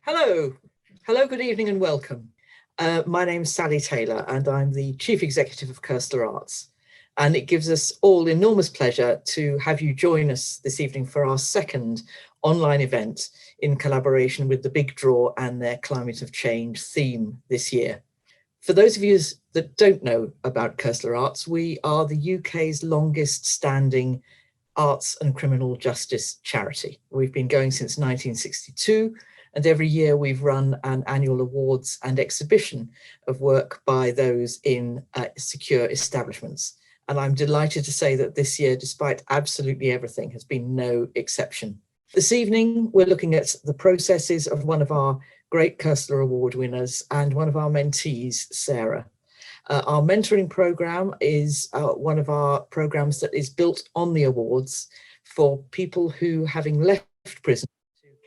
Hello, good evening and welcome. My name's Sally Taylor and I'm the Chief Executive of Koestler Arts. And it gives us all enormous pleasure to have you join us this evening for our second online event in collaboration with the Big Draw and their Climate of Change theme this year. For those of you that don't know about Koestler Arts, we are the UK's longest standing arts and criminal justice charity. We've been going since 1962. And every year we've run an annual awards and exhibition of work by those in secure establishments. And I'm delighted to say that this year, despite absolutely everything, has been no exception. This evening, we're looking at the processes of one of our great Koestler Award winners and one of our mentees, Sarah. Our mentoring program is one of our programs that is built on the awards for people who, having left prison,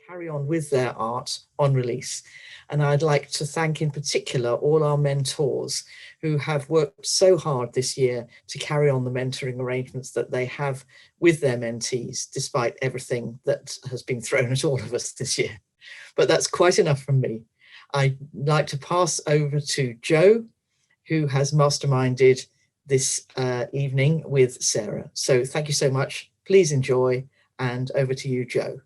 carry on with their art on release. And I'd like to thank in particular all our mentors who have worked so hard this year to carry on the mentoring arrangements that they have with their mentees, despite everything that has been thrown at all of us this year. But that's quite enough from me. I'd like to pass over to Joe, who has masterminded this evening with Sarah. So thank you so much. Please enjoy, and over to you, Joe.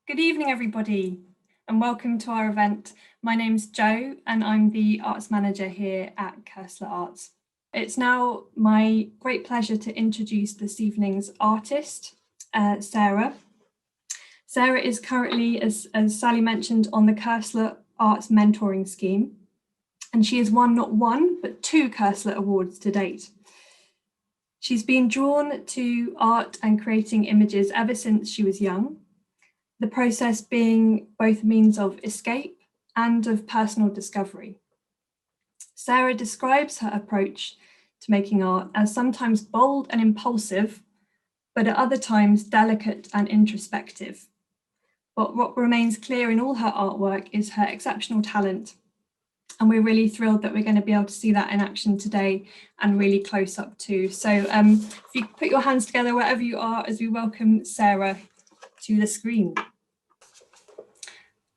Good evening, everybody, and welcome to our event. My name's Jo, and I'm the Arts Manager here at Koestler Arts. It's now my great pleasure to introduce this evening's artist, Sarah. Sarah is currently, as Sally mentioned, on the Koestler Arts mentoring scheme, and she has won not one, but 2 Koestler Awards to date. She's been drawn to art and creating images ever since she was young, the process being both means of escape and of personal discovery. Sarah describes her approach to making art as sometimes bold and impulsive, but at other times delicate and introspective. But what remains clear in all her artwork is her exceptional talent. And we're really thrilled that we're going to be able to see that in action today and really close up too. So if you put your hands together wherever you are as we welcome Sarah to the screen.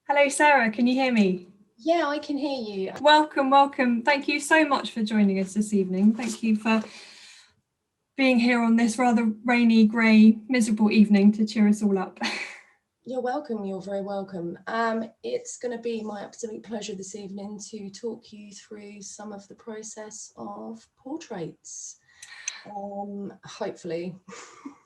Hello, Sarah, can you hear me? Yeah, I can hear you. Welcome, welcome. Thank you so much for joining us this evening. Thank you for being here on this rather rainy, grey, miserable evening to cheer us all up. You're welcome, you're very welcome. It's going to be my absolute pleasure this evening to talk you through some of the process of portraits. Hopefully.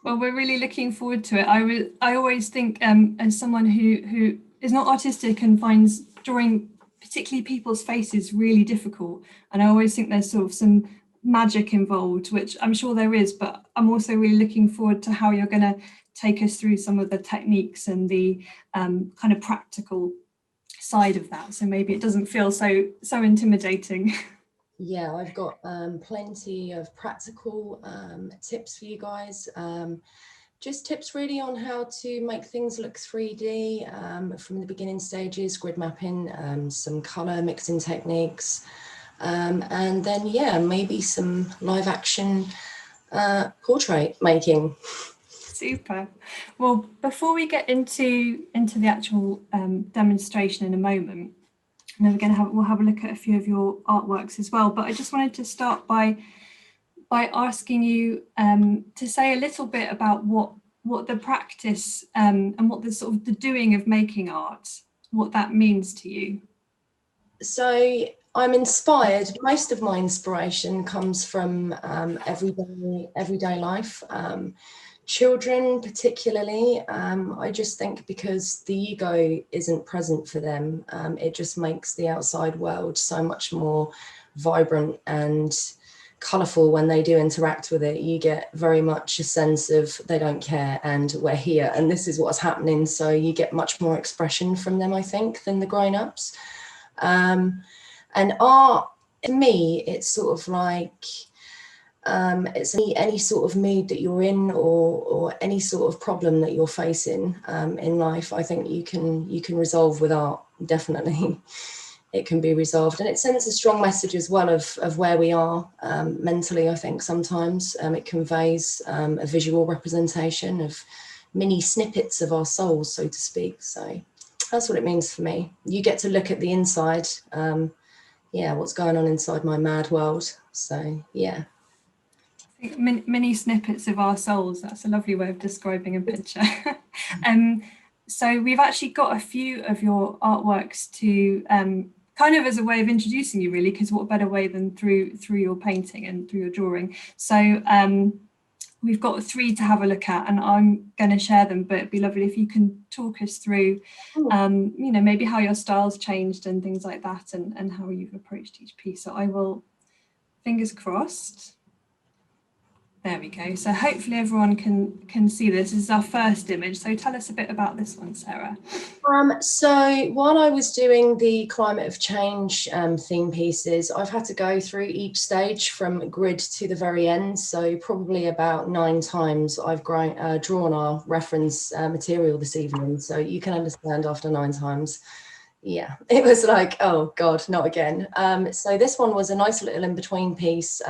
Well, we're really looking forward to it. I always think as someone who is not artistic and finds drawing particularly people's faces really difficult, and I always think there's sort of some magic involved, which I'm sure there is, but I'm also really looking forward to how you're going to take us through some of the techniques and the kind of practical side of that, so maybe it doesn't feel so intimidating. Yeah, I've got plenty of practical tips for you guys. Just tips really on how to make things look 3D from the beginning stages, grid mapping, some colour mixing techniques, and then, yeah, maybe some live action portrait making. Super. Well, before we get into the actual demonstration in a moment, and then we'll have a look at a few of your artworks as well. But I just wanted to start by asking you to say a little bit about what the practice and what the sort of the doing of making art, what that means to you. So I'm inspired. Most of my inspiration comes from everyday life. Children particularly, I just think because the ego isn't present for them, it just makes the outside world so much more vibrant and colourful when they do interact with it. You get very much a sense of they don't care and we're here and this is what's happening. So you get much more expression from them, I think, than the grown-ups. And art, to me, it's sort of like it's any sort of mood that you're in or any sort of problem that you're facing in life. I think you can resolve with art, definitely. It can be resolved, and it sends a strong message as well of where we are mentally. I think sometimes it conveys a visual representation of mini snippets of our souls, so to speak. So that's what it means for me. You get to look at the inside, what's going on inside my mad world. So yeah. Mini snippets of our souls. That's a lovely way of describing a picture. So we've actually got a few of your artworks to kind of as a way of introducing you, really, because what better way than through your painting and through your drawing. So we've got 3 to have a look at, and I'm going to share them, but it'd be lovely if you can talk us through, maybe how your style's changed and things like that, and how you've approached each piece. So I will, fingers crossed. There we go. So hopefully everyone can see this. This is our first image. So tell us a bit about this one, Sarah. So while I was doing the climate of change theme pieces, I've had to go through each stage from grid to the very end. So probably about 9 times I've drawn our reference material this evening. So you can understand after 9 times. Yeah, it was like, oh God, not again. So this one was a nice little in-between piece.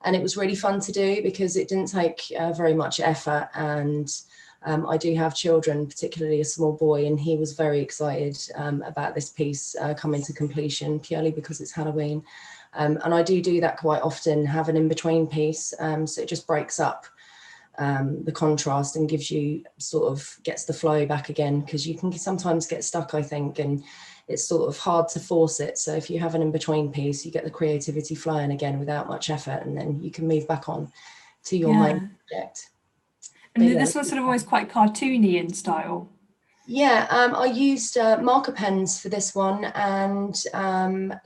And it was really fun to do because it didn't take very much effort. And I do have children, particularly a small boy, and he was very excited about this piece coming to completion purely because it's Halloween. And I do that quite often, have an in-between piece. So it just breaks up the contrast and gives you gets the flow back again, because you can sometimes get stuck, I think, and it's sort of hard to force it. So if you have an in-between piece, you get the creativity flowing again without much effort, and then you can move back on to your main project. And this was sort of always quite cartoony in style. Yeah, I used marker pens for this one and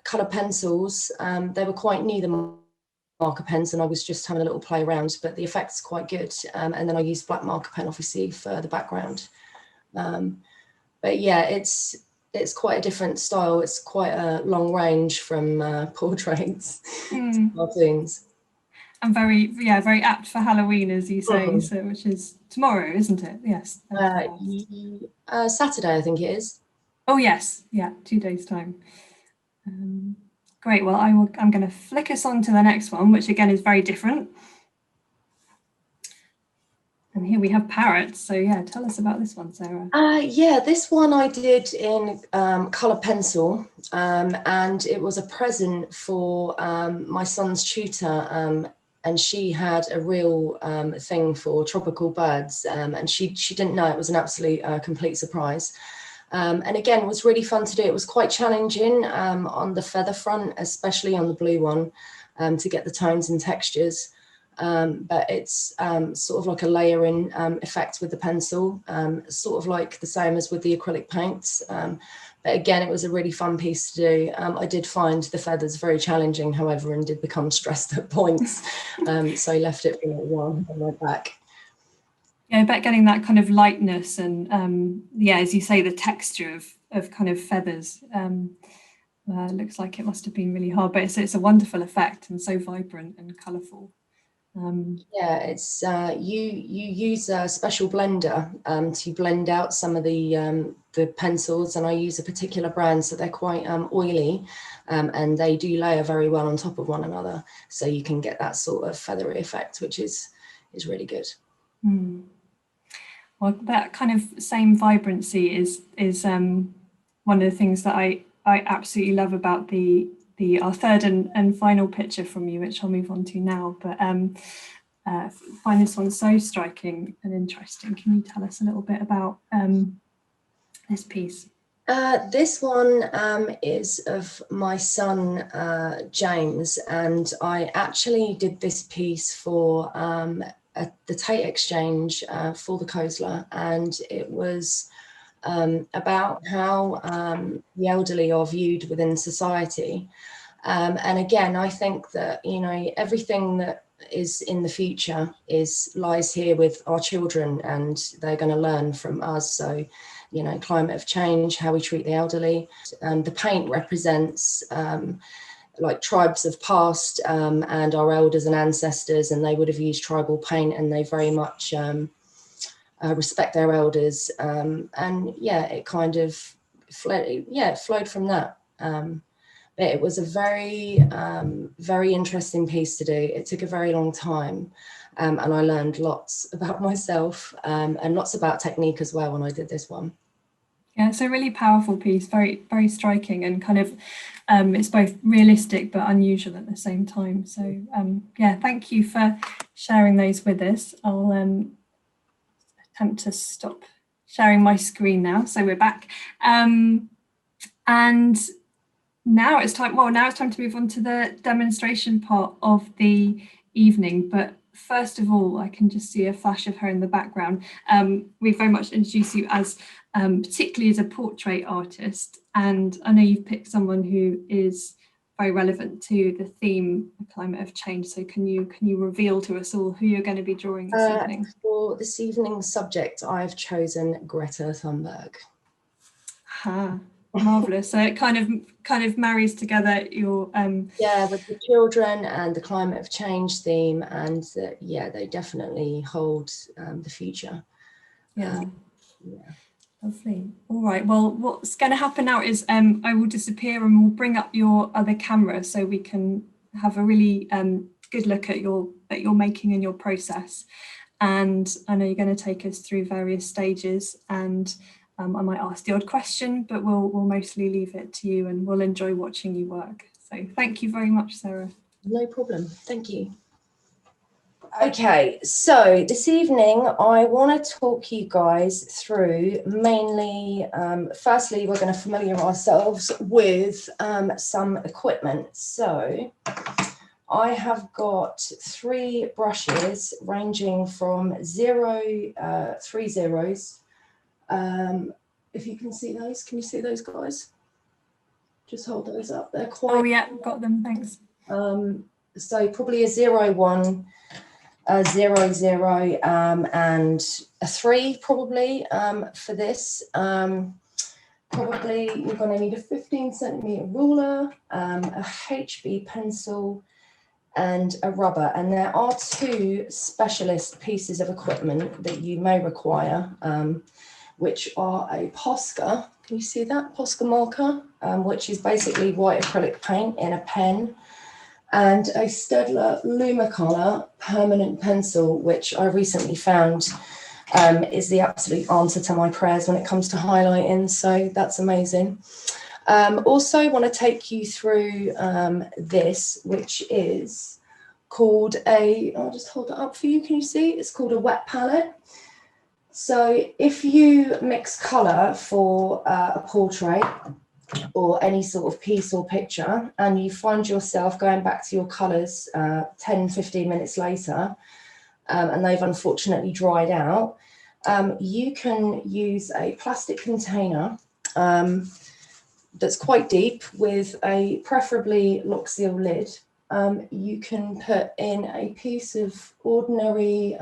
colour pencils. They were quite new, the marker pens, and I was just having a little play around, but the effect's quite good. And then I used black marker pen, obviously, for the background. But yeah, it's quite a different style. It's quite a long range from portraits to cartoons. And very apt for Halloween, as you say, so which is tomorrow, isn't it? Yes. Saturday, I think it is. Oh yes, yeah, 2 days time. Great. Well, I'm going to flick us on to the next one, which again is very different. And here we have parrots. So yeah, tell us about this one, Sarah. Yeah, this one I did in colour pencil, and it was a present for my son's tutor, and she had a real thing for tropical birds, and she didn't know. It was an absolute complete surprise. And again, it was really fun to do. It was quite challenging on the feather front, especially on the blue one, to get the tones and textures. But it's sort of like a layering effect with the pencil, sort of like the same as with the acrylic paints. But again, it was a really fun piece to do. I did find the feathers very challenging, however, and did become stressed at points. So I left it for a little while and went back. Yeah, I bet getting that kind of lightness and as you say, the texture of kind of feathers looks like it must have been really hard, but it's a wonderful effect and so vibrant and colourful. Yeah, it's you use a special blender to blend out some of the pencils, and I use a particular brand, so they're quite oily, and they do layer very well on top of one another, so you can get that sort of feathery effect, which is really good. Well, that kind of same vibrancy is one of the things that I absolutely love about our third and final picture from you, which I'll move on to now. But I find this one so striking and interesting. Can you tell us a little bit about this piece? This one is of my son, James, and I actually did this piece for the Tate Exchange for the Koestler, and it was about how the elderly are viewed within society. And again, I think that, everything that is in the future lies here with our children, and they're going to learn from us. So, climate of change, how we treat the elderly. The paint represents like tribes of past and our elders and ancestors, and they would have used tribal paint, and they very much respect their elders, and it kind of flowed from that. But it was a very interesting piece to do. It took a very long time, And I learned lots about myself and lots about technique as well when I did this one. Yeah, it's a really powerful piece, very, very striking, and kind of it's both realistic but unusual at the same time. So yeah, thank you for sharing those with us. I'll attempt to stop sharing my screen now. So we're back. And now it's time, well, now it's time to move on to the demonstration part of the evening. But first of all, I can just see a flash of her in the background. We very much introduce you as particularly as a portrait artist, and I know you've picked someone who is very relevant to the theme, the climate of change. So can you reveal to us all who you're going to be drawing this evening? For this evening's subject, I've chosen Greta Thunberg. Ah, marvelous. So it kind of marries together your yeah, with the children and the climate of change theme, and yeah, they definitely hold the future. Yeah. Yeah. Lovely. All right. Well, what's going to happen now is I will disappear and we'll bring up your other camera so we can have a really good look at your making and your process. And I know you're going to take us through various stages, and I might ask the odd question, but we'll mostly leave it to you, and we'll enjoy watching you work. So thank you very much, Sarah. No problem. Thank you. Okay, so this evening I want to talk you guys through mainly, firstly, we're going to familiarise ourselves with some equipment. So I have got 3 brushes ranging from 3 zeros. If you can see those, can you see those, guys? Just hold those up. They're quite. Oh yeah, got them. Thanks. So probably a 0, 1, a 0, 0, and a 3 probably for this. Probably you're going to need a 15-centimeter ruler, a HB pencil, and a rubber. And there are 2 specialist pieces of equipment that you may require, which are a Posca. Can you see that? Posca marker, which is basically white acrylic paint in a pen, and a Staedtler Lumicolor permanent pencil, which I recently found is the absolute answer to my prayers when it comes to highlighting. So that's amazing. Also want to take you through this, which is called I'll just hold it up for you. Can you see? It's called a wet palette. So if you mix colour for a portrait or any sort of piece or picture, and you find yourself going back to your colours 10, 15 minutes later, and they've unfortunately dried out, you can use a plastic container that's quite deep with a preferably lock seal lid. You can put in a piece of ordinary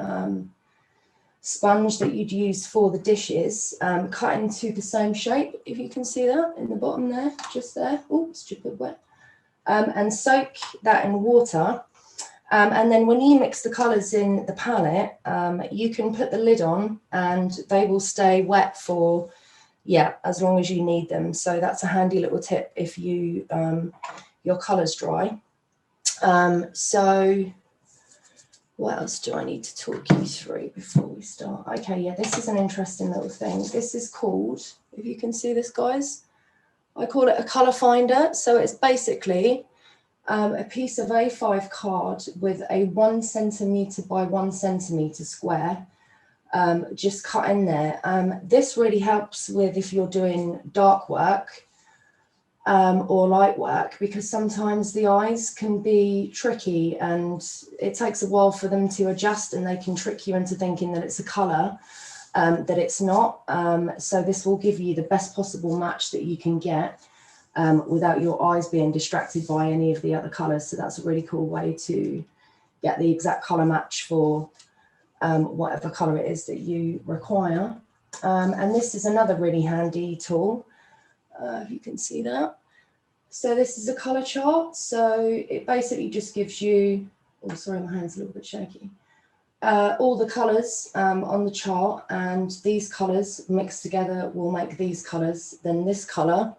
sponge that you'd use for the dishes, cut into the same shape, if you can see that in the bottom there, just there. Oh, stupid wet. And soak that in water. And then when you mix the colours in the palette, you can put the lid on and they will stay wet for, yeah, as long as you need them. So that's a handy little tip if you your colours dry. So what else do I need to talk you through before we start? Okay, yeah, this is an interesting little thing. This is called, if you can see this, guys, I call it a colour finder. So it's basically a piece of A5 card with a 1 centimetre by 1 centimetre square just cut in there. This really helps with if you're doing dark work or light work, because sometimes the eyes can be tricky and it takes a while for them to adjust, and they can trick you into thinking that it's a colour that it's not. So this will give you the best possible match that you can get without your eyes being distracted by any of the other colours. So that's a really cool way to get the exact colour match for whatever colour it is that you require. And this is another really handy tool. If you can see that. So this is a colour chart. So it basically just gives you, oh sorry, my hand's a little bit shaky, all the colours on the chart, and these colours mixed together will make these colours. Then this colour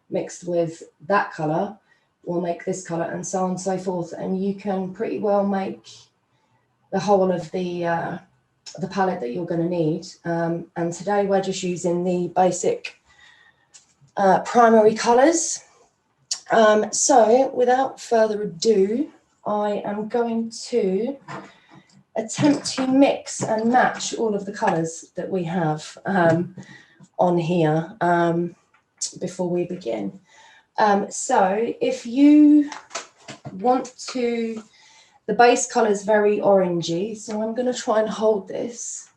mixed with that colour will make this colour, and so on and so forth. And you can pretty well make whole of the palette that you're going to need. And today we're just using the basic primary colours. So without further ado, I am going to attempt to mix and match all of the colours that we have on here before we begin. So if you want to, the base colour is very orangey, so I'm going to try and hold this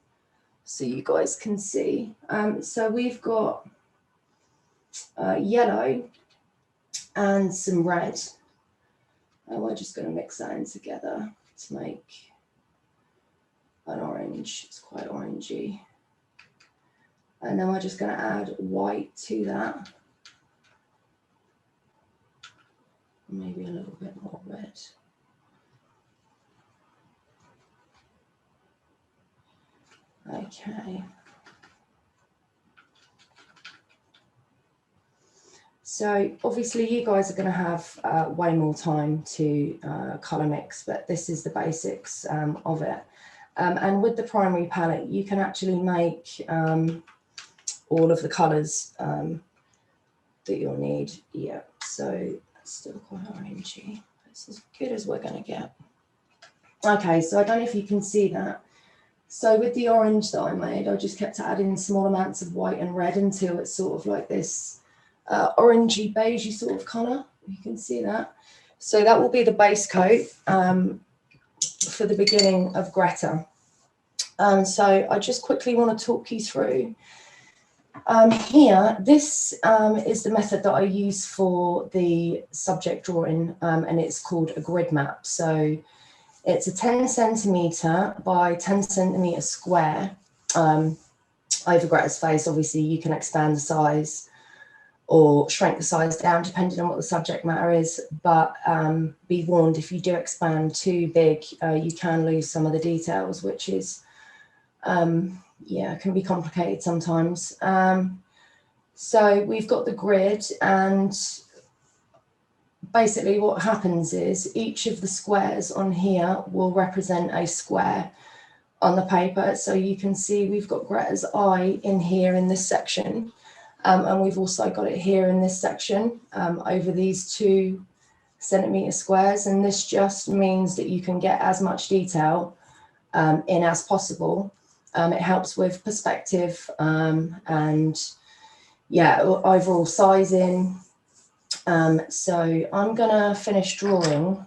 so you guys can see. So we've got yellow and some red, and we're just going to mix that in together to make an orange. It's quite orangey. And then we're just going to add white to that. Maybe a little bit more red. Okay. So obviously you guys are going to have way more time to colour mix, but this is the basics of it. And with the primary palette, you can actually make all of the colours that you'll need. Yeah, so it's still quite orangey. It's as good as we're going to get. Okay, so I don't know if you can see that. So with the orange that I made, I just kept adding small amounts of white and red until it's sort of like this orangey beigey sort of colour. You can see that. So that will be the base coat for the beginning of Greta. So I just quickly want to talk you through here. This is the method that I use for the subject drawing, and it's called a grid map. So it's a 10 centimetre by 10 centimetre square over Greta's face. Obviously you can expand the size or shrink the size down depending on what the subject matter is, but be warned, if you do expand too big, you can lose some of the details, which is yeah, can be complicated sometimes. So we've got the grid, and basically what happens is each of the squares on here will represent a square on the paper. So you can see we've got Greta's eye in here in this section, and we've also got it here in this section over these 2 centimetre squares, and this just means that you can get as much detail in as possible. It helps with perspective and yeah, overall sizing. So I'm gonna finish drawing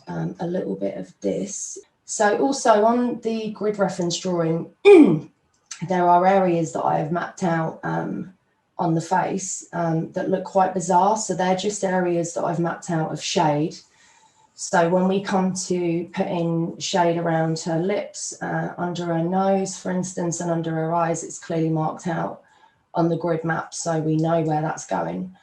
a little bit of this. So also on the grid reference drawing, there are areas that I have mapped out on the face that look quite bizarre. So they're just areas that I've mapped out of shade. So when we come to putting shade around her lips, under her nose, for instance, and under her eyes, it's clearly marked out on the grid map, so we know where that's going.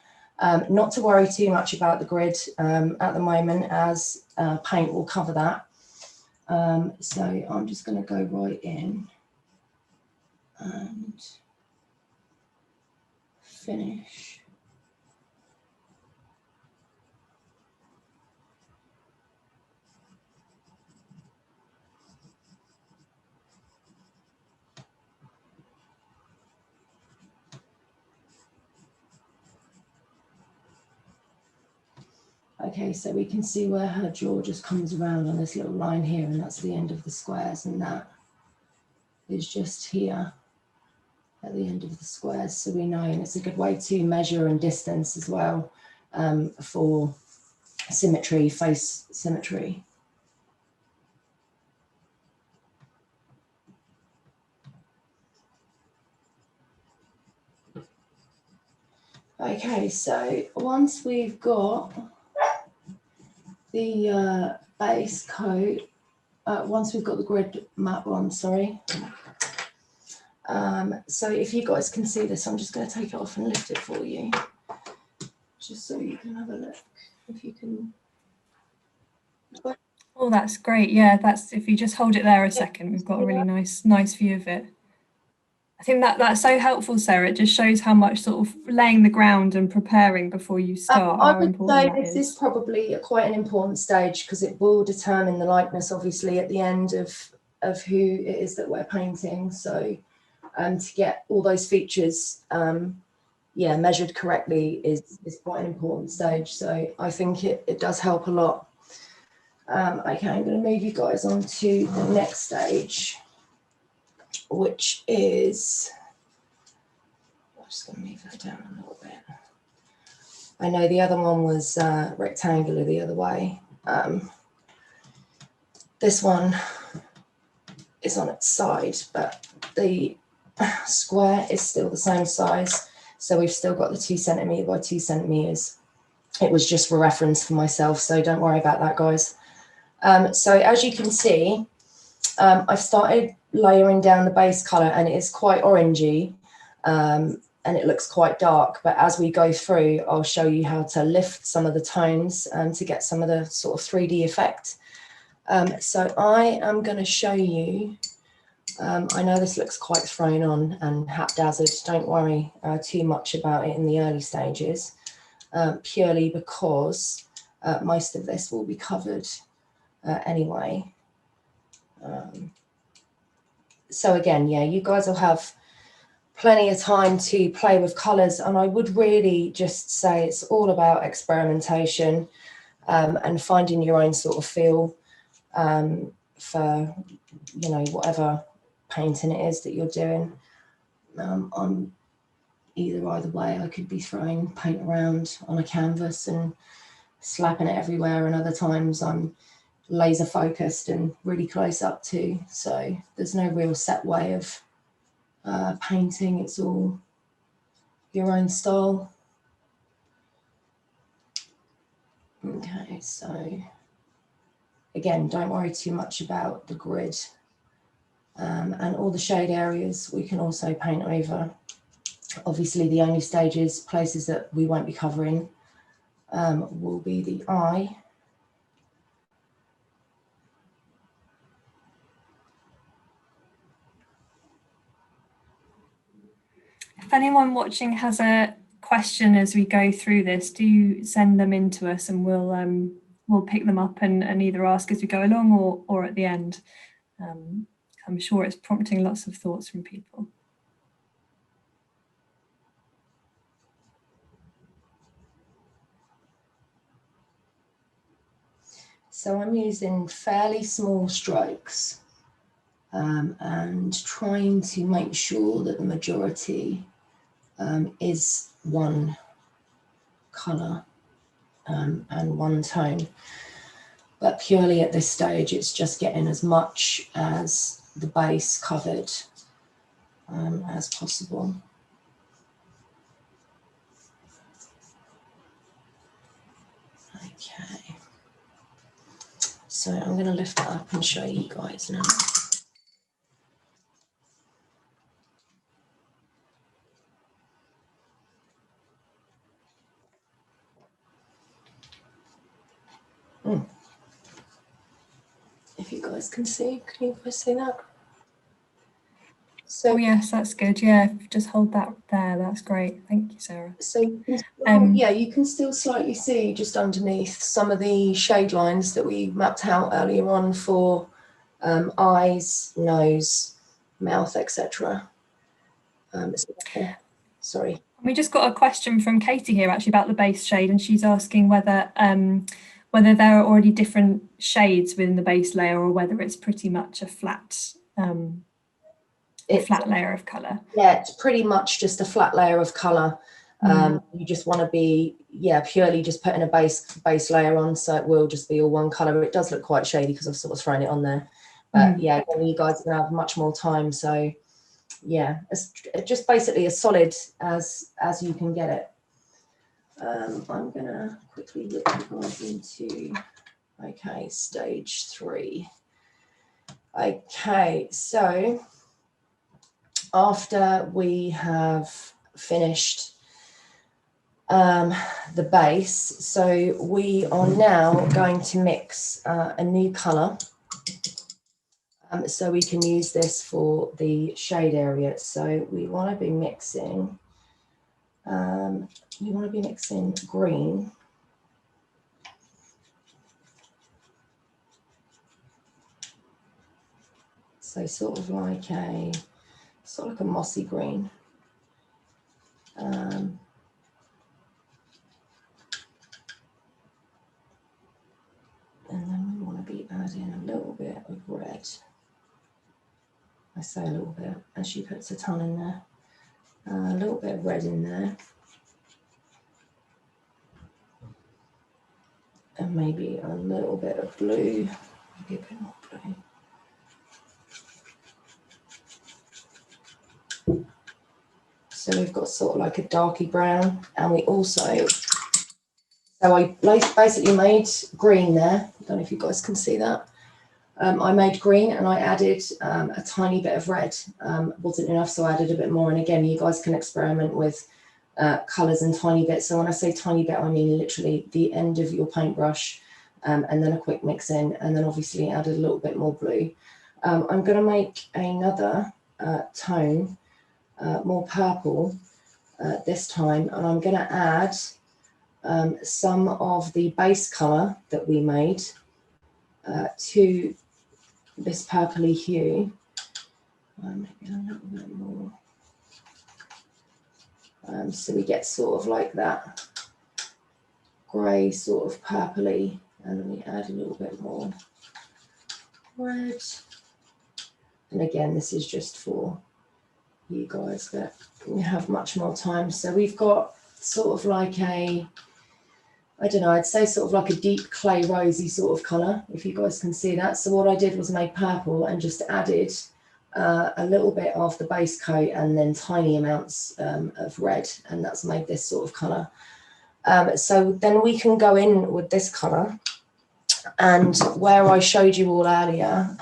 Not to worry too much about the grid at the moment, as paint will cover that. So I'm just going to go right in and finish. Okay, so we can see where her jaw just comes around on this little line here, and that's the end of the squares, and that is just here at the end of the squares, so we know, and it's a good way to measure and distance as well for symmetry, face symmetry. Okay, so once we've got the base coat, once we've got the grid map on, sorry. So if you guys can see this, I'm just going to take it off and lift it for you, just so you can have a look, if you can. Oh, that's great. Yeah, that's, if you just hold it there a second, we've got a really nice view of it. I think that's so helpful, Sarah. It just shows how much sort of laying the ground and preparing before you start, I how would important say that this is. is probably quite an important stage because it will determine the likeness, obviously, at the end of who it is that we're painting. So to get all those features measured correctly is quite an important stage. So I think it does help a lot. Okay, I'm going to move you guys on to the next stage, which is, I'm just going to move that down a little bit. I know the other one was rectangular the other way. This one is on its side, but the square is still the same size. So we've still got the 2 centimetre by 2 centimetres. It was just for reference for myself, so don't worry about that, guys. So as you can see, I've started layering down the base colour and it is quite orangey and it looks quite dark, but as we go through, I'll show you how to lift some of the tones to get some of the sort of 3D effect. So I am going to show you, I know this looks quite thrown on and haphazard, don't worry too much about it in the early stages, purely because most of this will be covered anyway. So again, yeah, you guys will have plenty of time to play with colours, and I would really just say it's all about experimentation and finding your own sort of feel for, you know, whatever painting it is that you're doing. I'm either way. I could be throwing paint around on a canvas and slapping it everywhere, and other times I'm laser focused and really close up too. So there's no real set way of painting. It's all your own style. Okay, so again, don't worry too much about the grid and all the shade areas we can also paint over. Obviously the only stages, places that we won't be covering will be the eye. If anyone watching has a question as we go through this, do send them in to us and we'll pick them up and either ask as we go along or at the end. I'm sure it's prompting lots of thoughts from people. So I'm using fairly small strokes and trying to make sure that the majority is one colour and one tone. But purely at this stage, it's just getting as much as the base covered as possible. Okay. So I'm going to lift it up and show you guys now. If you guys can you guys see that? So, oh yes, that's good. Yeah, just hold that there. That's great. Thank you, Sarah. So you can still, yeah, you can still slightly see just underneath some of the shade lines that we mapped out earlier on for eyes, nose, mouth, etc. Sorry. We just got a question from Katie here actually about the base shade, and she's asking whether whether there are already different shades within the base layer or whether it's pretty much a flat flat layer of colour. Yeah, it's pretty much just a flat layer of colour. You just want to be, yeah, purely just putting a base layer on, so it will just be all one colour. It does look quite shady because I've sort of thrown it on there, but yeah, again, you guys are going to have much more time, so yeah, it's just basically as solid as you can get it. I'm going to quickly look into, okay, stage 3. Okay, so after we have finished the base, so we are now going to mix a new colour. So we can use this for the shade area. So we want to be mixing, green. So sort of like a mossy green. And then we want to be adding a little bit of red. I say a little bit, as she puts a ton in there. A little bit of red in there. And maybe a little bit of blue. Maybe a bit more blue. So we've got sort of like a darky brown, and we also, so I basically made green there. I don't know if you guys can see that. I made green and I added a tiny bit of red. Wasn't enough, so I added a bit more. And again, you guys can experiment with colours and tiny bits. So when I say tiny bit, I mean literally the end of your paintbrush, and then a quick mix in, and then obviously added a little bit more blue. I'm going to make another tone, more purple this time, and I'm going to add some of the base colour that we made to this purpley hue. Maybe a little bit more. So we get sort of like that grey sort of purpley, and then we add a little bit more red. And again, this is just for you guys that you have much more time. So we've got sort of like a, I don't know, I'd say sort of like a deep clay rosy sort of colour, if you guys can see that. So what I did was make purple and just added a little bit of the base coat and then tiny amounts of red, and that's made this sort of colour. So then we can go in with this colour, and where I showed you all earlier,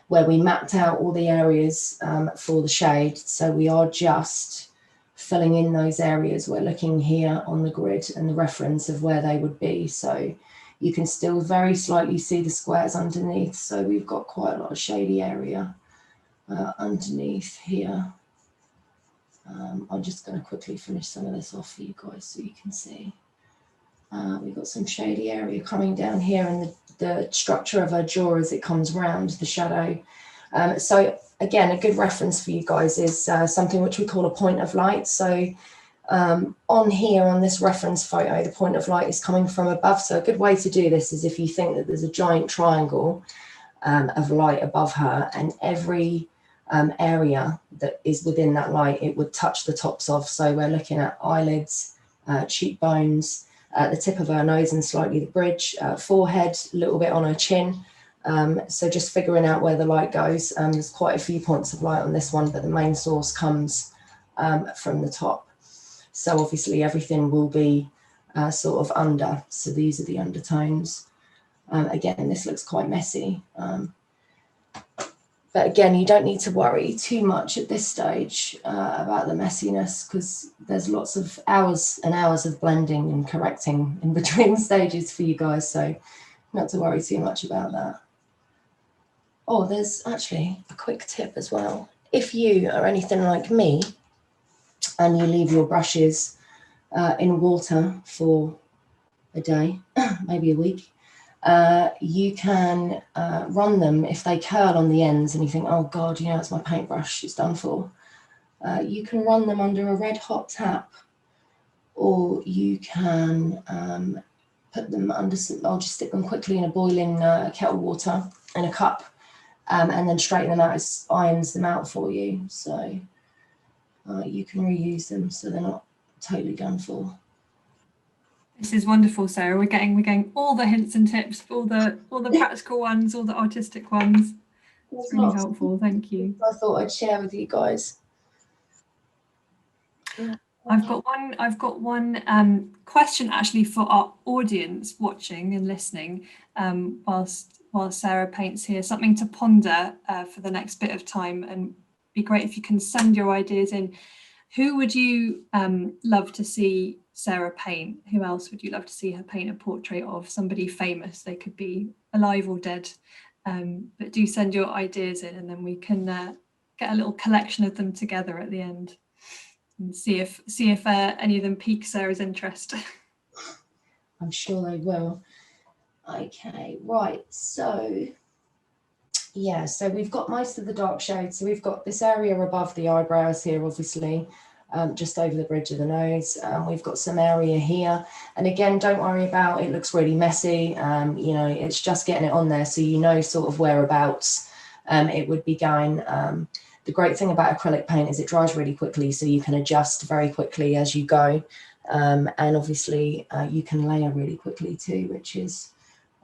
where we mapped out all the areas for the shade. So we are just filling in those areas. We're looking here on the grid and the reference of where they would be. So you can still very slightly see the squares underneath. So we've got quite a lot of shady area underneath here. I'm just going to quickly finish some of this off for you guys so you can see. We've got some shady area coming down here, and the structure of her jaw as it comes round the shadow. So again, a good reference for you guys is something which we call a point of light. So on here, on this reference photo, the point of light is coming from above. So a good way to do this is if you think that there's a giant triangle of light above her, and every area that is within that light, it would touch the tops of. So we're looking at eyelids, cheekbones, the tip of her nose and slightly the bridge, forehead, a little bit on her chin. So just figuring out where the light goes. There's quite a few points of light on this one, but the main source comes from the top. So obviously everything will be sort of under. So these are the undertones. Again, this looks quite messy. But again, you don't need to worry too much at this stage about the messiness, because there's lots of hours and hours of blending and correcting in between stages for you guys. So not to worry too much about that. Oh, there's actually a quick tip as well. If you are anything like me and you leave your brushes in water for a day, maybe a week, you can run them if they curl on the ends and you think, oh God, you know, it's my paintbrush, it's done for. You can run them under a red hot tap, or you can put them under some, I'll just stick them quickly in a boiling kettle water in a cup, and then straighten them out. It irons them out for you. So you can reuse them so they're not totally done for. This is wonderful, Sarah. We're getting all the hints and tips, all the practical ones, all the artistic ones. It's really helpful. Thank you. I thought I'd share with you guys. I've got one question actually for our audience watching and listening whilst Sarah paints here. Something to ponder for the next bit of time, and be great if you can send your ideas in. Who would you love to see Sarah paint? Who else would you love to see her paint a portrait of? Somebody famous. They could be alive or dead. But do send your ideas in, and then we can get a little collection of them together at the end and see if any of them pique Sarah's interest. I'm sure they will. Okay, right, so yeah, so we've got most of the dark shades. So we've got this area above the eyebrows here, obviously, just over the bridge of the nose. We've got some area here. And again, don't worry about it, looks really messy. You know, it's just getting it on there so you know sort of whereabouts it would be going. The great thing about acrylic paint is it dries really quickly, so you can adjust very quickly as you go. And obviously you can layer really quickly too, which is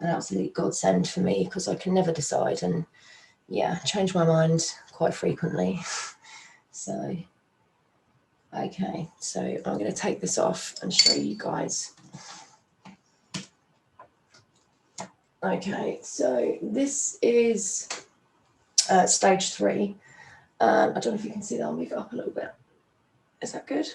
an absolute godsend for me because I can never decide and yeah, change my mind quite frequently. So, okay, so I'm going to take this off and show you guys. Okay, so this is stage 3. I don't know if you can see that. I'll move it up a little bit. Is that good?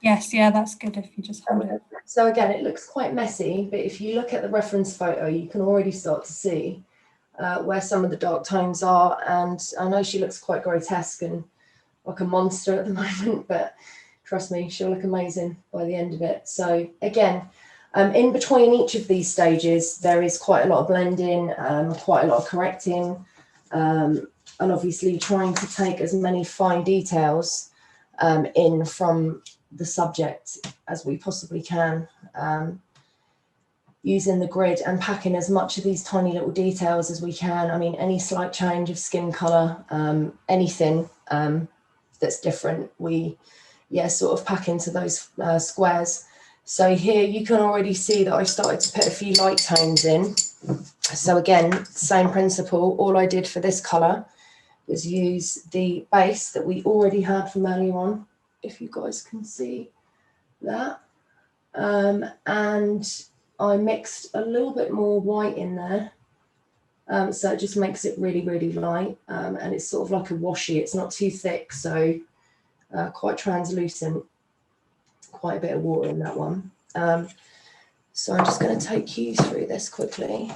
Yes, yeah, that's good if you just hold it. So again, it looks quite messy, but if you look at the reference photo, you can already start to see where some of the dark tones are. And I know she looks quite grotesque and like a monster at the moment, but trust me, she'll look amazing by the end of it. So again, in between each of these stages, there is quite a lot of blending, quite a lot of correcting, and obviously trying to take as many fine details in from the subject as we possibly can, using the grid and packing as much of these tiny little details as we can. I mean, any slight change of skin color, anything that's different, we sort of pack into those squares. So here you can already see that I started to put a few light tones in. So again, same principle. All I did for this color was use the base that we already had from earlier on, if you guys can see that. And I mixed a little bit more white in there. So it just makes it really, really light. And it's sort of like a washi. It's not too thick, so quite translucent. Quite a bit of water in that one. So I'm just going to take you through this quickly.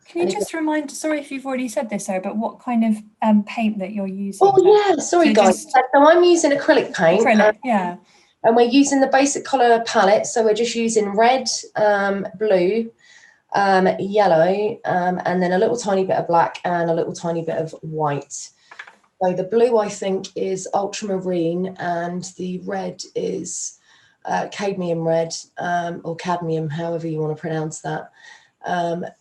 Can you just remind, sorry if you've already said this, Sarah, but what kind of paint that you're using? Oh yeah, sorry guys. So I'm using acrylic paint. Acrylic, yeah. And we're using the basic colour palette. So we're just using red, blue, yellow, and then a little tiny bit of black and a little tiny bit of white. So the blue, I think, is ultramarine, and the red is cadmium red, or cadmium, however you want to pronounce that.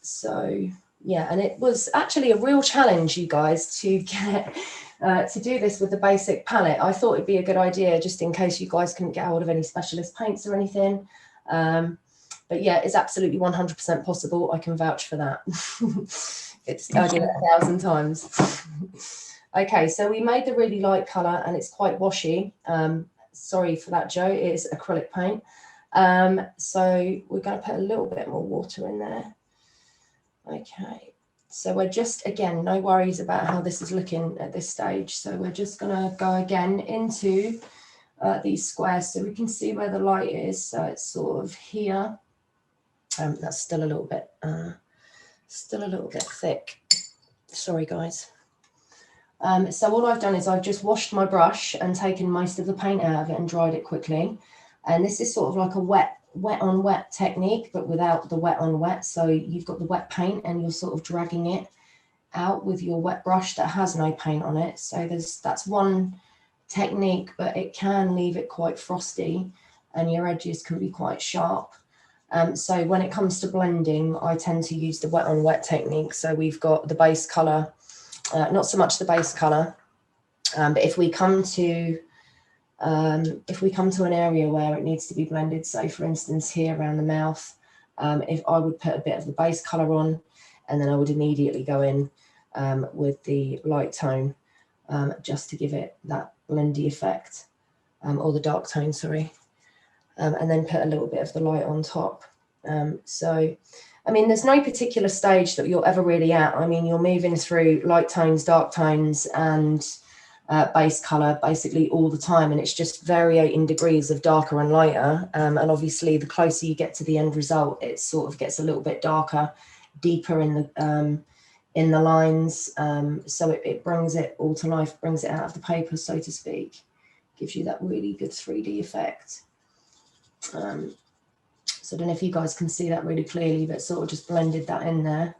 So yeah, and it was actually a real challenge, you guys, to get to do this with the basic palette. I thought it'd be a good idea just in case you guys couldn't get hold of any specialist paints or anything. But yeah, it's absolutely 100% possible. I can vouch for that. I did it 1,000 times. Okay, so we made the really light colour and it's quite washy. Sorry for that, Joe, it is acrylic paint. So we're going to put a little bit more water in there. Okay, so we're just, again, no worries about how this is looking at this stage. So we're just going to go again into these squares so we can see where the light is. So it's sort of here. That's still a little bit thick. Sorry, guys. So all I've done is I've just washed my brush and taken most of the paint out of it and dried it quickly. And this is sort of like a wet on wet technique, but without the wet on wet. So you've got the wet paint and you're sort of dragging it out with your wet brush that has no paint on it. So that's one technique, but it can leave it quite frosty and your edges can be quite sharp. So when it comes to blending, I tend to use the wet on wet technique. So we've got the base color, not so much the base color, but if we come to an area where it needs to be blended, say for instance here around the mouth, if I would put a bit of the base color on and then I would immediately go in with the light tone just to give it that blendy effect, or the dark tone, sorry, and then put a little bit of the light on top. So I mean, there's no particular stage that you're ever really at. I mean, you're moving through light tones, dark tones, and base color basically all the time, and it's just varying degrees of darker and lighter. And obviously, the closer you get to the end result, it sort of gets a little bit darker, deeper in in the lines. So it brings it all to life, brings it out of the paper, so to speak. Gives you that really good 3D effect. So I don't know if you guys can see that really clearly, but sort of just blended that in there.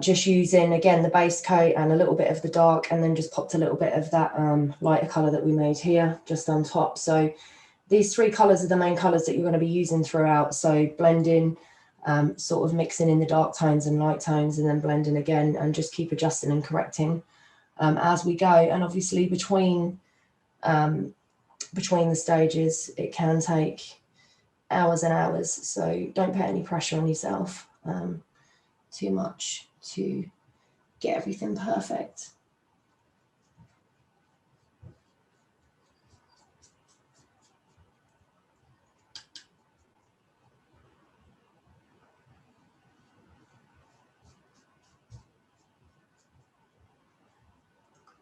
Just using, again, the base coat and a little bit of the dark, and then just popped a little bit of that lighter colour that we made here just on top. So these 3 colours are the main colours that you're going to be using throughout. So blending, sort of mixing in the dark tones and light tones, and then blending again, and just keep adjusting and correcting as we go. And obviously between the stages, it can take hours and hours. So don't put any pressure on yourself too much to get everything perfect.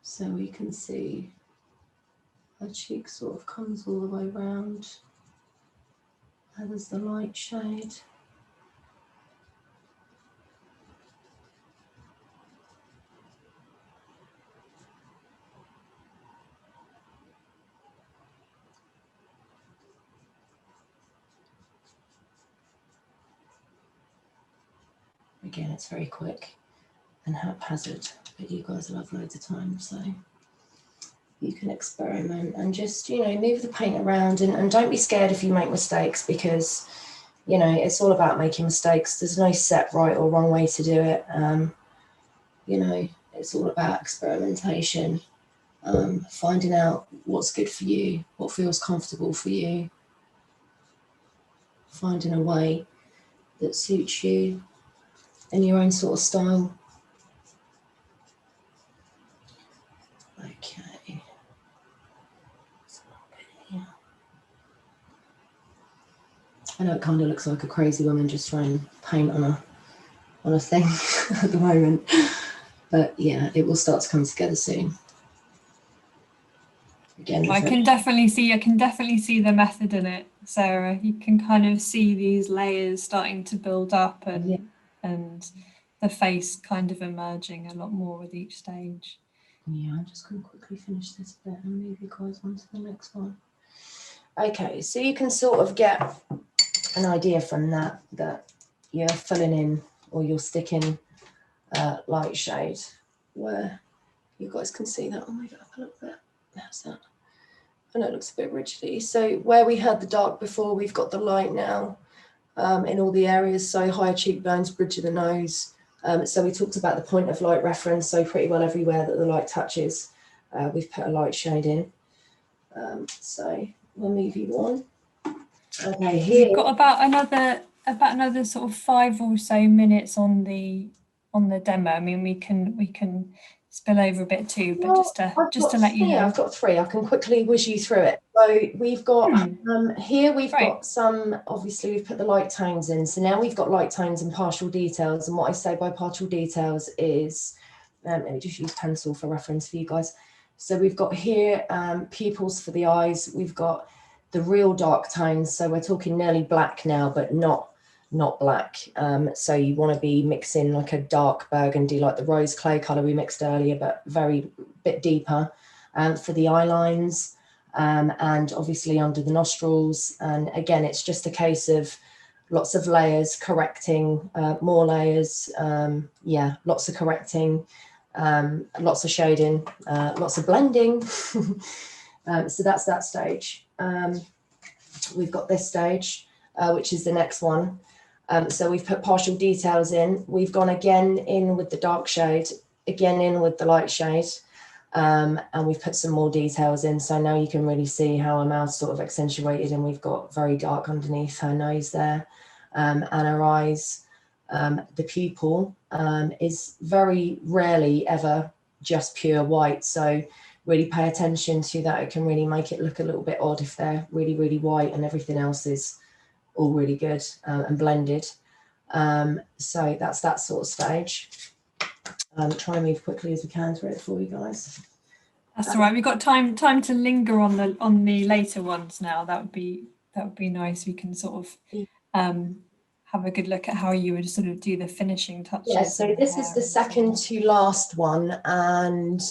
So we can see her cheek sort of comes all the way round. And there's the light shade. Again, it's very quick and haphazard, but you guys will have loads of time, so you can experiment and just, you know, move the paint around, and don't be scared if you make mistakes, because, you know, it's all about making mistakes. There's no set right or wrong way to do it. You know, it's all about experimentation, finding out what's good for you, what feels comfortable for you, finding a way that suits you in your own sort of style. Okay. I know it kind of looks like a crazy woman just throwing paint on a thing at the moment, but yeah, it will start to come together soon. Again, I can definitely see the method in it, Sarah. You can kind of see these layers starting to build up, and the face kind of emerging a lot more with each stage. Yeah, I'm just going to quickly finish this bit and move you guys on to the next one. Okay, so you can sort of get an idea from that you're filling in, or you're sticking light shade where you guys can see that. I'll move it up a little bit. How's that? I know it looks a bit ridgely. So where we had the dark before, we've got the light now in all the areas. So higher cheekbones, bridge of the nose. So we talked about the point of light reference. So pretty well everywhere that the light touches, we've put a light shade in. So we'll move you on. Okay, here we've got about another sort of 5 or so minutes on the demo. I mean, we can spill over a bit too, but just to let you know. I've got 3. I can quickly whiz you through it. So we've got here we've got some, obviously we've put the light tones in. So now we've got light tones and partial details. And what I say by partial details is, let me just use pencil for reference for you guys. So we've got here pupils for the eyes. We've got the real dark tones. So we're talking nearly black now, but not black. So you want to be mixing like a dark burgundy, like the rose clay color we mixed earlier, but very bit deeper for the eye lines, and obviously under the nostrils. And again, it's just a case of lots of layers, correcting, more layers. Yeah, lots of correcting, lots of shading, lots of blending. So that's that stage. We've got this stage, which is the next one. So we've put partial details in. We've gone again in with the dark shade, again in with the light shade, and we've put some more details in. So now you can really see how her mouth's sort of accentuated, and we've got very dark underneath her nose there, and her eyes. The pupil is very rarely ever just pure white. So really pay attention to that. It can really make it look a little bit odd if they're really, really white and everything else is all really good and blended. So that's that sort of stage. Try and move quickly as we can through it for you guys. That's all right. We've got time to linger on the later ones now. That would be nice. We can sort of have a good look at how you would sort of do the finishing touches. Yeah, so this is the second to last one, and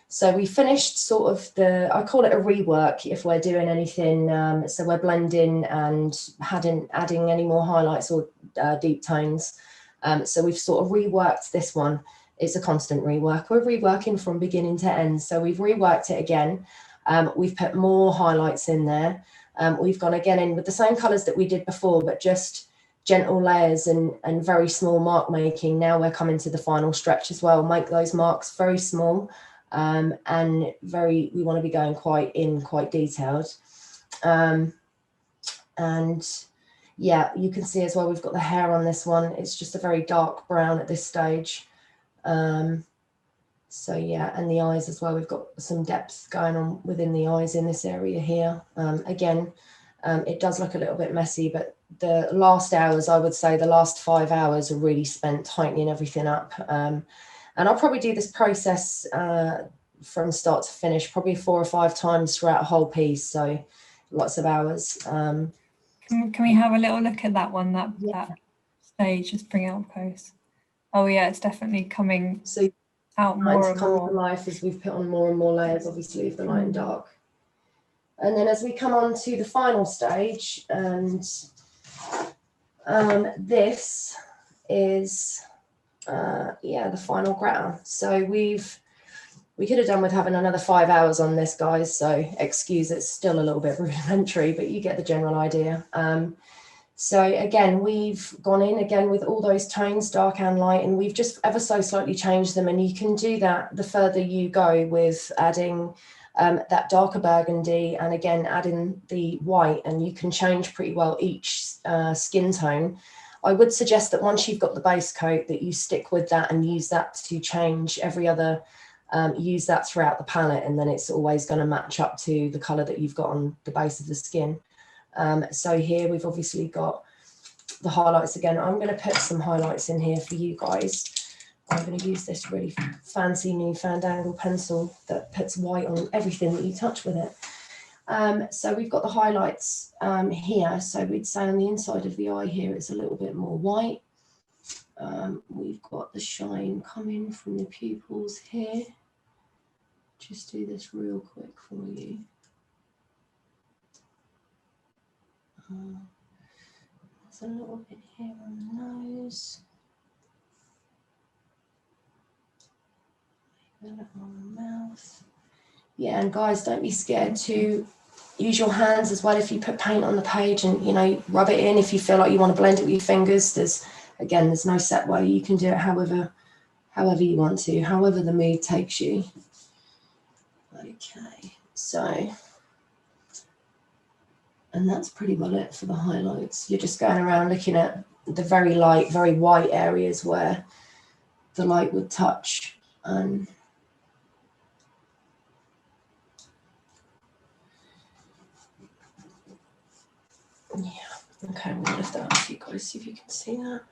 so we finished sort of I call it a rework if we're doing anything, so we're blending and adding any more highlights or deep tones. So we've sort of reworked this one. It's a constant rework. We're reworking from beginning to end. So we've reworked it again. We've put more highlights in there. We've gone again in with the same colours that we did before, but just gentle layers and very small mark making. Now we're coming to the final stretch as well. Make those marks very small, and we want to be going quite detailed. And yeah, you can see as well, we've got the hair on this one. It's just a very dark brown at this stage. So yeah, and the eyes as well. We've got some depth going on within the eyes in this area here. Again, it does look a little bit messy, but the last hours, I would say the last 5 hours are really spent tightening everything up. And I'll probably do this process from start to finish, probably 4 or 5 times throughout a whole piece. So lots of hours. Can we have a little look at that one, that stage, just bring it up close. Oh yeah, it's definitely coming out more and more to life as we've put on more and more layers, obviously, of the light and dark. And then as we come on to the final stage, and this is the final ground. So we could have done with having another 5 hours on this, guys, so excuse, it's still a little bit rudimentary, but you get the general idea. So again, we've gone in again with all those tones, dark and light, and we've just ever so slightly changed them. And you can do that the further you go with adding that darker burgundy and again adding the white, and you can change pretty well each skin tone. I would suggest that once you've got the base coat that you stick with that and use that to change every other, use that throughout the palette, and then it's always going to match up to the colour that you've got on the base of the skin. So here we've obviously got the highlights again. I'm going to put some highlights in here for you guys. I'm going to use this really fancy new Fandangle pencil that puts white on everything that you touch with it. So we've got the highlights here. So we'd say on the inside of the eye here, it's a little bit more white. We've got the shine coming from the pupils here. Just do this real quick for you. There's a little bit here on the nose. Maybe a little on the mouth. Yeah, and guys, don't be scared to use your hands as well if you put paint on the page, and rub it in if you feel like you want to blend it with your fingers. There's no set way. You can do it however you want to, however the mood takes you. Okay, so. And that's pretty well it for the highlights. You're just going around looking at the very light, very white areas where the light would touch. Yeah, okay, we'll lift that up for you guys, see if you can see that.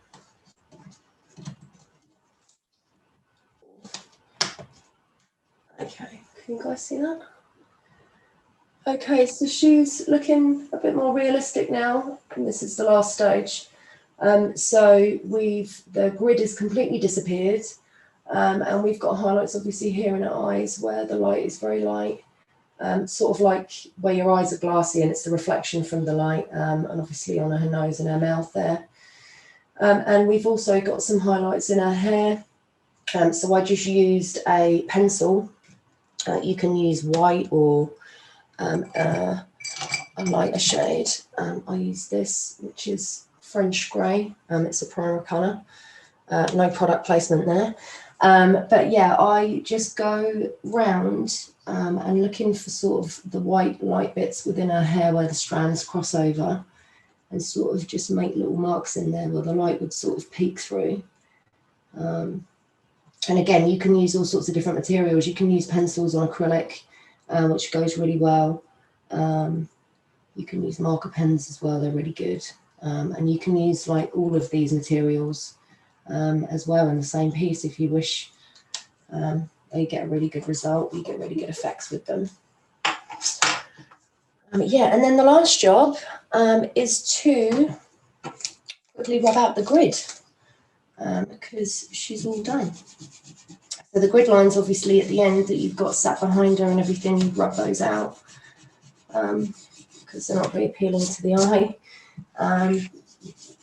Okay, can you guys see that? Okay, so shoes looking a bit more realistic now, and this is the last stage. So the grid has completely disappeared, and we've got highlights obviously here in our eyes where the light is very light, sort of like where your eyes are glassy and it's the reflection from the light, and obviously on her nose and her mouth there. And we've also got some highlights in her hair. So I just used a pencil. You can use white or a lighter shade. I use this, which is French grey. It's a primer colour. No product placement there. But yeah, I just go round and looking for sort of the white light bits within her hair where the strands cross over, and sort of just make little marks in there where the light would sort of peek through. And again, you can use all sorts of different materials. You can use pencils on acrylic, which goes really well. You can use marker pens as well, they're really good. And you can use like all of these materials as well in the same piece if you wish. You get a really good result, you get really good effects with them. Yeah, and then the last job is to quickly rub out the grid because she's all done. So the grid lines obviously at the end that you've got sat behind her and everything, you rub those out because they're not very appealing to the eye.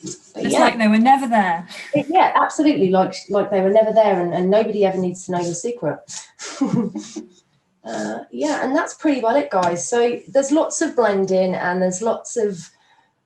It's like they were never there. Yeah, absolutely, like they were never there, and nobody ever needs to know your secret. Yeah, and that's pretty well it, guys. So there's lots of blending and there's lots of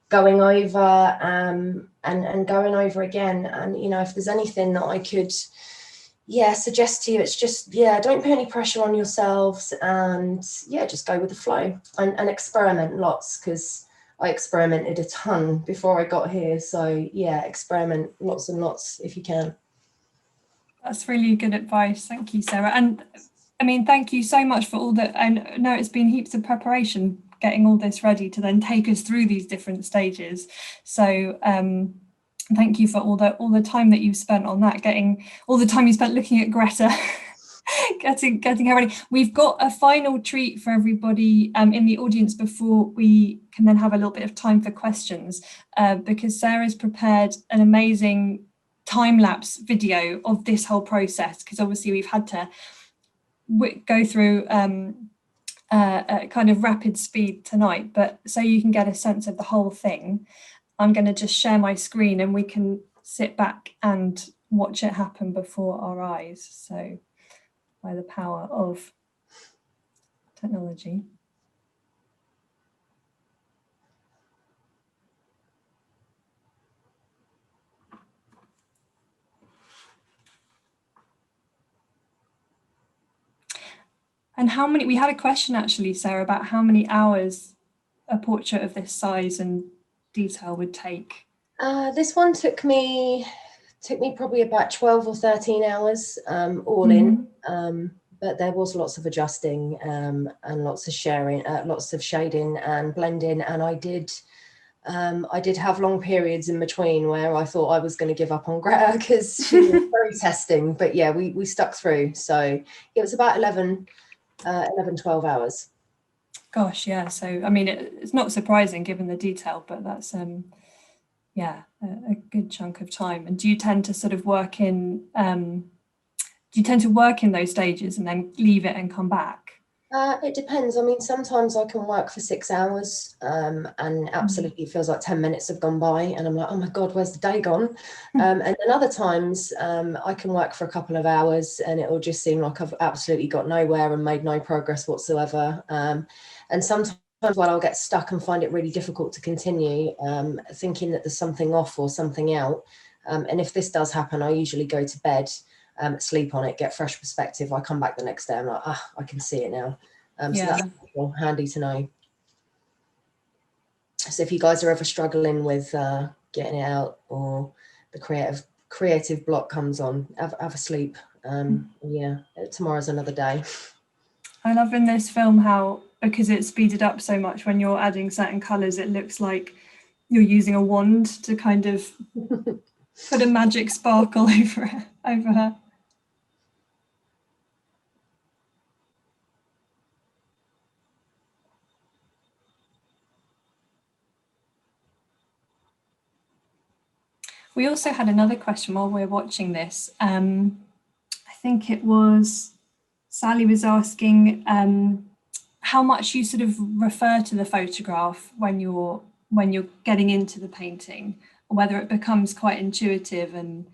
going over and going over again. And, you know, if there's anything that I could, suggest to you, it's just, don't put any pressure on yourselves and, just go with the flow and experiment lots, because I experimented a ton before I got here. So, experiment lots and lots if you can. That's really good advice. Thank you, Sarah. And I mean, thank you so much for all that. I know it's been heaps of preparation getting all this ready to then take us through these different stages. So thank you for all the time that you've spent on that, getting all the time you spent looking at Greta, getting her ready. We've got a final treat for everybody in the audience before we can then have a little bit of time for questions, because Sarah's prepared an amazing time-lapse video of this whole process, because obviously we've had to go through a kind of rapid speed tonight, but so you can get a sense of the whole thing, I'm going to just share my screen and we can sit back and watch it happen before our eyes. So by the power of technology. And how many, we had a question actually, Sarah, about how many hours a portrait of this size and detail would take. This one took me probably about 12 or 13 hours all in, but there was lots of adjusting and lots of sharing, lots of shading and blending, and I did have long periods in between where I thought I was going to give up on Greta because she was very testing, but we stuck through. So it was about 11, 12 hours. Gosh, yeah. So, I mean, it's not surprising given the detail, but that's, a good chunk of time. And do you tend to sort of work in, those stages and then leave it and come back? It depends. I mean, sometimes I can work for 6 hours and absolutely it feels like 10 minutes have gone by and I'm like, oh my God, where's the day gone? And then other times I can work for a couple of hours and it will just seem like I've absolutely got nowhere and made no progress whatsoever. And sometimes I'll get stuck and find it really difficult to continue, thinking that there's something off or something out. And if this does happen, I usually go to bed, sleep on it, get fresh perspective. I come back the next day, I'm like, I can see it now. So that's handy to know. So if you guys are ever struggling with getting it out or the creative block comes on, have a sleep. Tomorrow's another day. I love in this film how, because it's speeded up so much, when you're adding certain colours, it looks like you're using a wand to kind of put a magic sparkle over her. We also had another question while we're watching this. I think it was Sally was asking how much you sort of refer to the photograph when you're getting into the painting, or whether it becomes quite intuitive and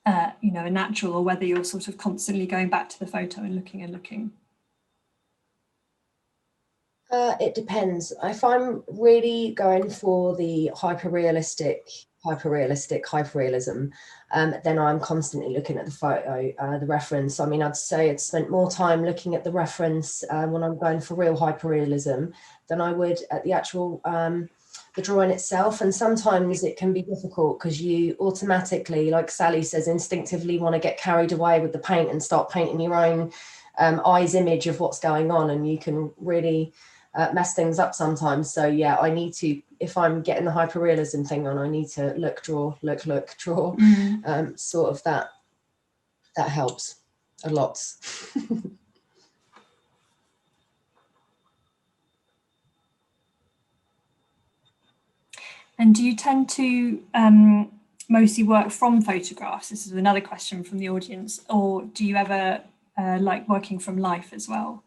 natural, or whether you're sort of constantly going back to the photo and looking. It depends. If I'm really going for the hyperrealism, then I'm constantly looking at the photo, the reference. I mean, I'd say I'd spent more time looking at the reference when I'm going for real hyperrealism than I would at the actual the drawing itself. And sometimes it can be difficult because you automatically, like Sally says, instinctively want to get carried away with the paint and start painting your own eyes image of what's going on, and you can really mess things up sometimes. So I need to, if I'm getting the hyperrealism thing on, I need to look, draw. Sort of that helps a lot. And do you tend to mostly work from photographs? This is another question from the audience. Or do you ever like working from life as well?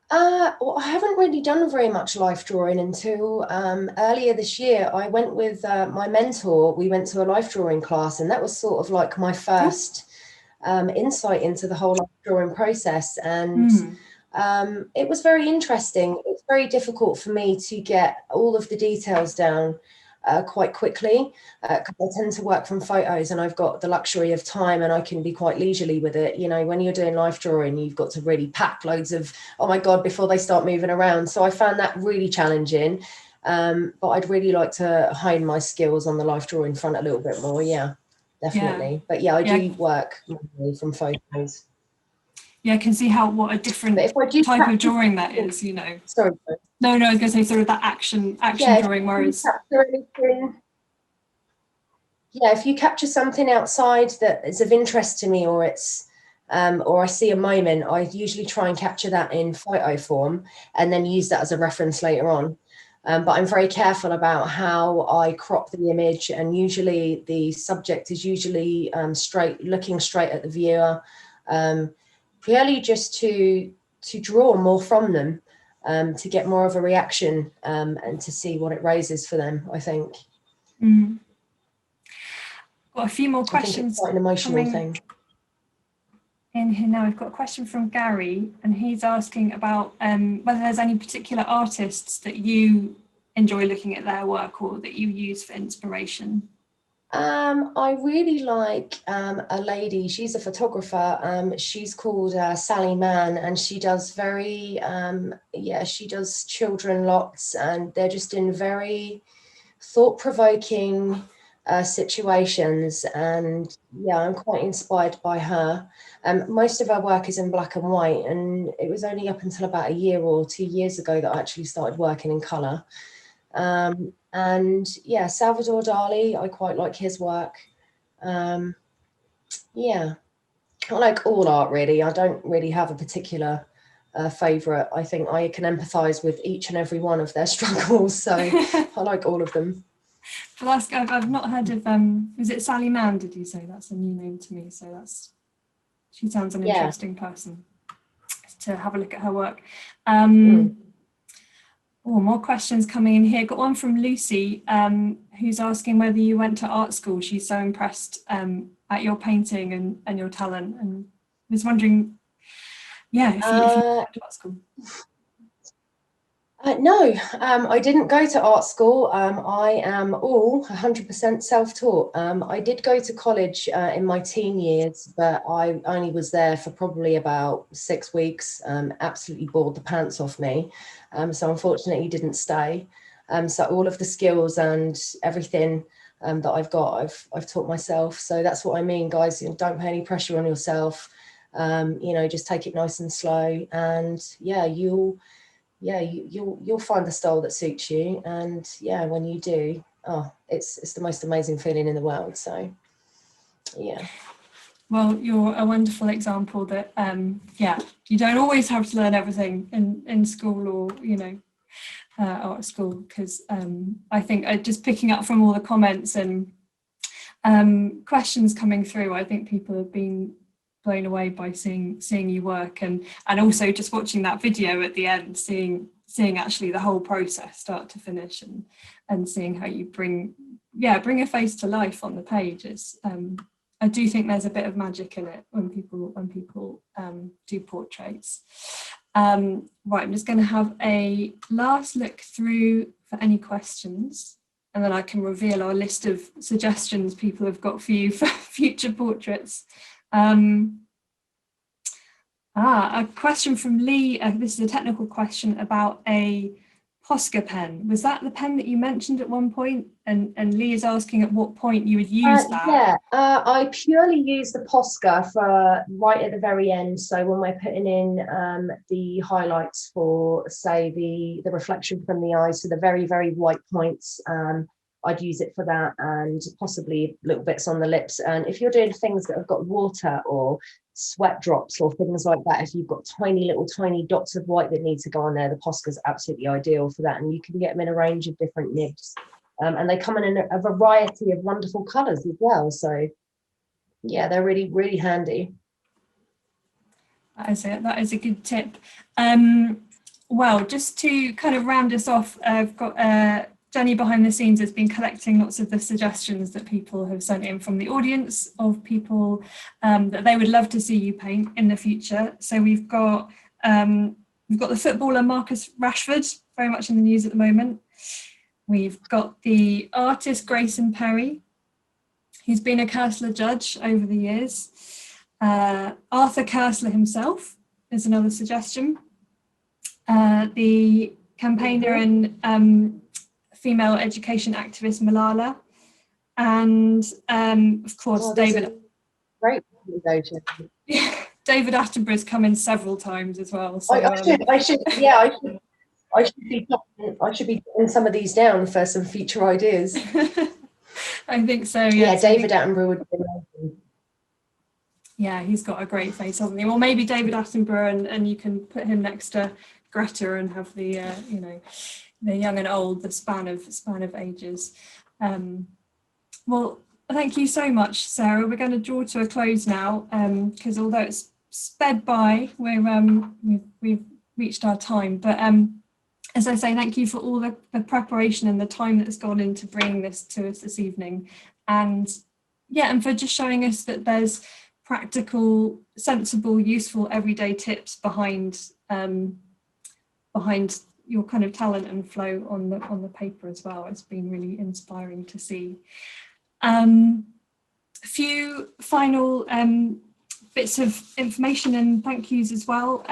Well, I haven't really done very much life drawing until earlier this year. I went with my mentor. We went to a life drawing class, and that was sort of like my first insight into the whole life drawing process. And it was very interesting. It's very difficult for me to get all of the details down quite quickly, because I tend to work from photos and I've got the luxury of time and I can be quite leisurely with it. You know, when you're doing life drawing, you've got to really pack loads of, oh my God, before they start moving around. So I found that really challenging. But I'd really like to hone my skills on the life drawing front a little bit more. Yeah, definitely. Yeah. But yeah, I do work from photos. Yeah, I can see what a different type of drawing that is, you know. Sorry. No, I was going to say sort of that action drawing, whereas. Yeah, if you capture something outside that is of interest to me, or it's or I see a moment, I usually try and capture that in photo form and then use that as a reference later on. But I'm very careful about how I crop the image, and usually the subject is usually looking straight at the viewer, purely just to draw more from them, to get more of a reaction, and to see what it raises for them, I think. Got a few more questions. I think it's quite an emotional thing. In here now, we've got a question from Gary, and he's asking about whether there's any particular artists that you enjoy looking at their work or that you use for inspiration. I really like a lady. She's a photographer. She's called Sally Mann, and she does she does children lots, and they're just in very thought-provoking situations. And yeah, I'm quite inspired by her. Most of her work is in black and white, and it was only up until about a year or 2 years ago that I actually started working in colour. And yeah, Salvador Dali, I quite like his work. Yeah, I like all art really. I don't really have a particular favourite. I think I can empathise with each and every one of their struggles, so I like all of them. Well, I've not heard of, is it Sally Mann, did you say? That's a new name to me, so she sounds an interesting person to have a look at her work. Oh, more questions coming in here. Got one from Lucy, who's asking whether you went to art school. She's so impressed at your painting and your talent, and was wondering, if you went to art school. No, I didn't go to art school. I am all 100% self-taught. I did go to college in my teen years, but I only was there for probably about 6 weeks. Absolutely bored the pants off me. So unfortunately didn't stay. So all of the skills and everything that I've got, I've taught myself. So that's what I mean, guys. You know, don't put any pressure on yourself. You know, just take it nice and slow, and you'll find the style that suits you. And when you do, it's the most amazing feeling in the world. So well, you're a wonderful example that you don't always have to learn everything in school or art school, because I think just picking up from all the comments and questions coming through, I think people have been blown away by seeing you work, and also just watching that video at the end, seeing actually the whole process start to finish, and seeing how you bring a face to life on the page. I do think there's a bit of magic in it when people do portraits. Right, I'm just going to have a last look through for any questions, and then I can reveal our list of suggestions people have got for you for future portraits. A question from Lee. This is a technical question about a Posca pen. Was that the pen that you mentioned at one point? And Lee is asking at what point you would use that. I purely use the Posca for right at the very end. So when we're putting in the highlights for, say, the reflection from the eyes, so the very, very white points, I'd use it for that, and possibly little bits on the lips. And if you're doing things that have got water or sweat drops or things like that. If you've got tiny dots of white that need to go on there, the Posca's absolutely ideal for that. And you can get them in a range of different nibs. And they come in a variety of wonderful colours as well. So yeah, they're really, really handy. That is a good tip. Well, just to kind of round us off, I've got Jenny behind the scenes has been collecting lots of the suggestions that people have sent in from the audience of people that they would love to see you paint in the future. So we've got the footballer Marcus Rashford, very much in the news at the moment. We've got the artist Grayson Perry, who's been a Koestler judge over the years. Arthur Koestler himself is another suggestion. The campaigner and female education activist Malala, and of course David. Great. David Attenborough's come in several times as well. So, I should be putting some of these down for some future ideas. I think so. Yeah, David Attenborough would be amazing. Yeah, he's got a great face, hasn't he? Well, maybe David Attenborough, and you can put him next to Greta and have the the young and old, the span of ages. Well, thank you so much, Sarah. We're going to draw to a close now, because although it's sped by, we've reached our time. But as I say, thank you for all the preparation and the time that's gone into bringing this to us this evening, and for just showing us that there's practical, sensible, useful, everyday tips behind your kind of talent and flow on the paper as well. It's been really inspiring to see. A few final bits of information and thank yous as well.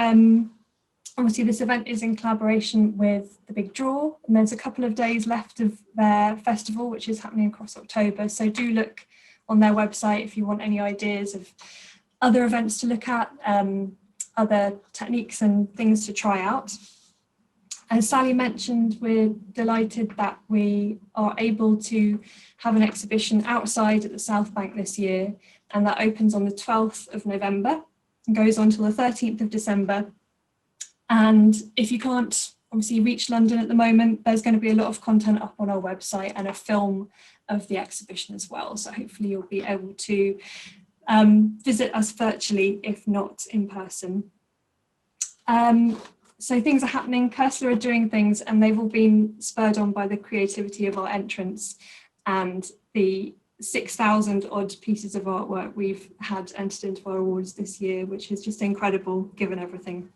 Obviously this event is in collaboration with The Big Draw, and there's a couple of days left of their festival, which is happening across October. So do look on their website if you want any ideas of other events to look at, other techniques and things to try out. As Sally mentioned, we're delighted that we are able to have an exhibition outside at the South Bank this year, and that opens on the 12th of November and goes on till the 13th of December. And if you can't obviously reach London at the moment, there's going to be a lot of content up on our website and a film of the exhibition as well. So hopefully you'll be able to visit us virtually, if not in person. So things are happening, Koestler are doing things, and they've all been spurred on by the creativity of our entrants and the 6,000 odd pieces of artwork we've had entered into our awards this year, which is just incredible given everything.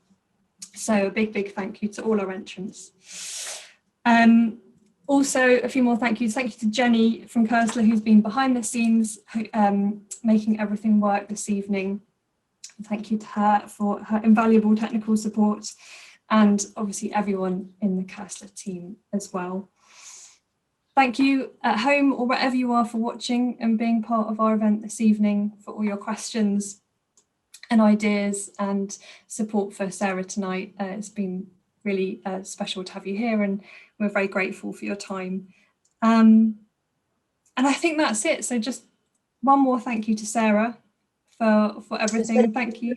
So a big thank you to all our entrants. Also, a few more thank yous. Thank you to Jenny from Koestler, who's been behind the scenes, making everything work this evening. Thank you to her for her invaluable technical support, and obviously everyone in the Koestler team as well. Thank you at home or wherever you are for watching and being part of our event this evening, for all your questions and ideas and support for Sarah tonight. It's been really special to have you here, and we're very grateful for your time. And I think that's it. So just one more thank you to Sarah for everything. Thank you.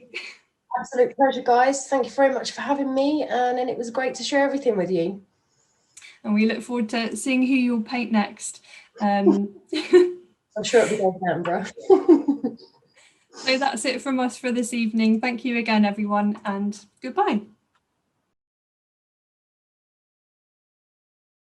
Absolute pleasure, guys. Thank you very much for having me, and it was great to share everything with you. And we look forward to seeing who you'll paint next. I'm sure it'll be David Attenborough. So that's it from us for this evening. Thank you again, everyone, and goodbye.